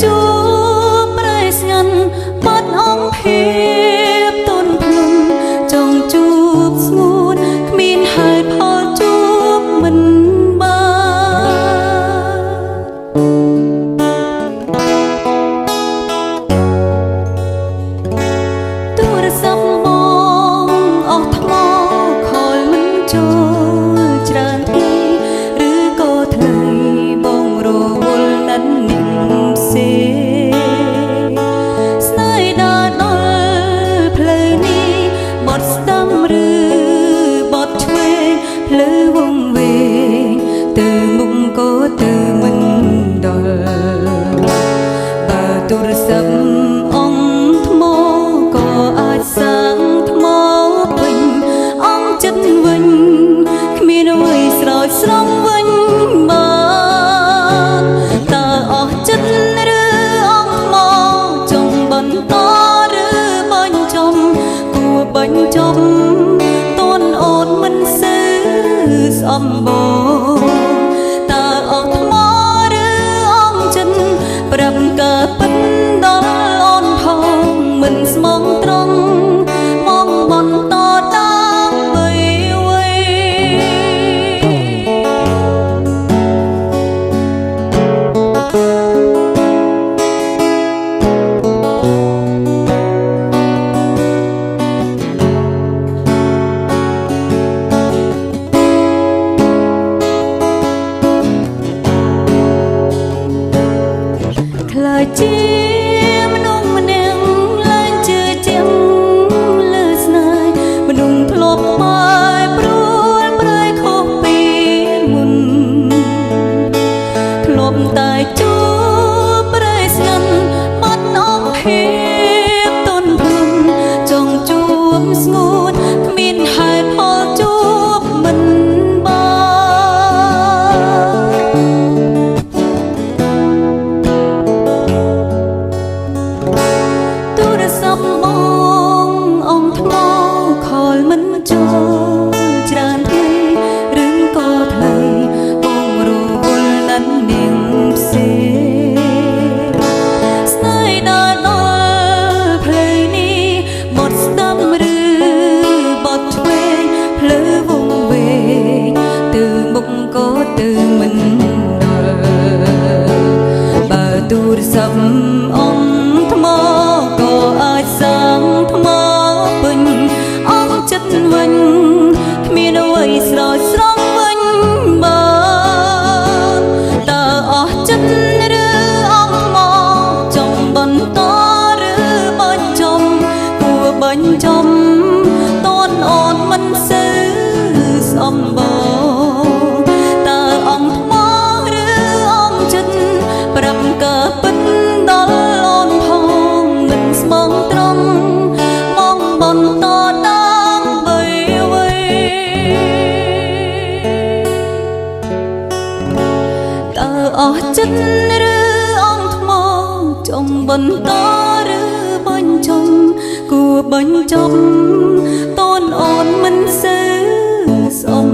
ជួបប្រែស្ងាត់បាត់អង្គភាពទុនភ្លុំចង់ជួបស្ងួនគ្មានហេតុផលជួបមិនបានទូរស័ព្ទបងអស់ថ្មខលមិនចូលច្រើនពេកឬក៏ថ្លៃបងរវល់ណាត់នឹងផ្សេងស្នេហ៍ដល់ដល់ផ្លូវនេះបត់ស្ដាំឬបត់ឆ្វេងផ្លូវវង្វេងទៅមុខក៏ទៅមិនដល់បើទូរស័ព្ទអង្គថ្មក៏អាចសាំងថ្មវិញអង្គចិត្តវិញគ្មានអ្វីស្រោចស្រង់វិញបានតើអស់ចិត្តឬអង្គថ្មចង់បន្តឬបញ្ចប់គួរបញ្ចប់តួនអូនមិនស៊ឺស្អំបងតើអស់ថ្មឬអង្គចិត្តប្រាប់ការពិតដល់អូនផងមិនស្មងត្រង់មកបន្តដើម្បីអ្វីខ្លាចជាមនុស្សម្នាក់ឡើងជឿជាក់លើស្នេហ៍មនុស្សធ្លាប់បាយព្រួលប្រែខុសពីមុនធ្លាប់តែជួបប្រែស្ងាត់បាត់អង្គភាពទុនភ្លុំចង់ជួបស្ងួនគ្មានហេតុផលជួបមិនបានទូរស័ព្ទបងអង្គថ្មខលមិនចូលច្រើនពេកឬក៏ថ្លៃបងរវល់ណាត់នាងផ្សេងស្នេហ៍ដល់ដល់ផ្លូវនេះបត់ស្ដាំឬបត់ឆ្វេងផ្លូវវង្វេងទៅមុខក៏ទៅមិនដល់បើទូរស័ព្ទអង្គថ្មក៏អាចសាំងថ្មវិញអង្គចិត្តវិញគ្មានអ្វីស្រោចស្រង់វិញបានតើអស់ចិត្តឬអង្គថ្មចង់បន្តឬបញ្ចប់គួរបញ្ចប់តួនអូនមិនស៊ឺស្អំបងតើអង្គថ្មឬអង្គចិត្តប្រាប់ការពិតដល់អូនផងមិនស្មងត្រង់មកបន្តដើម្បីអ្វីតើអស់ចិត្តឬអង្គថ្មចង់បន្តឬបញ្ចប់គួរបញ្ចប់តូនអូនមិនស៊ឺស្អំ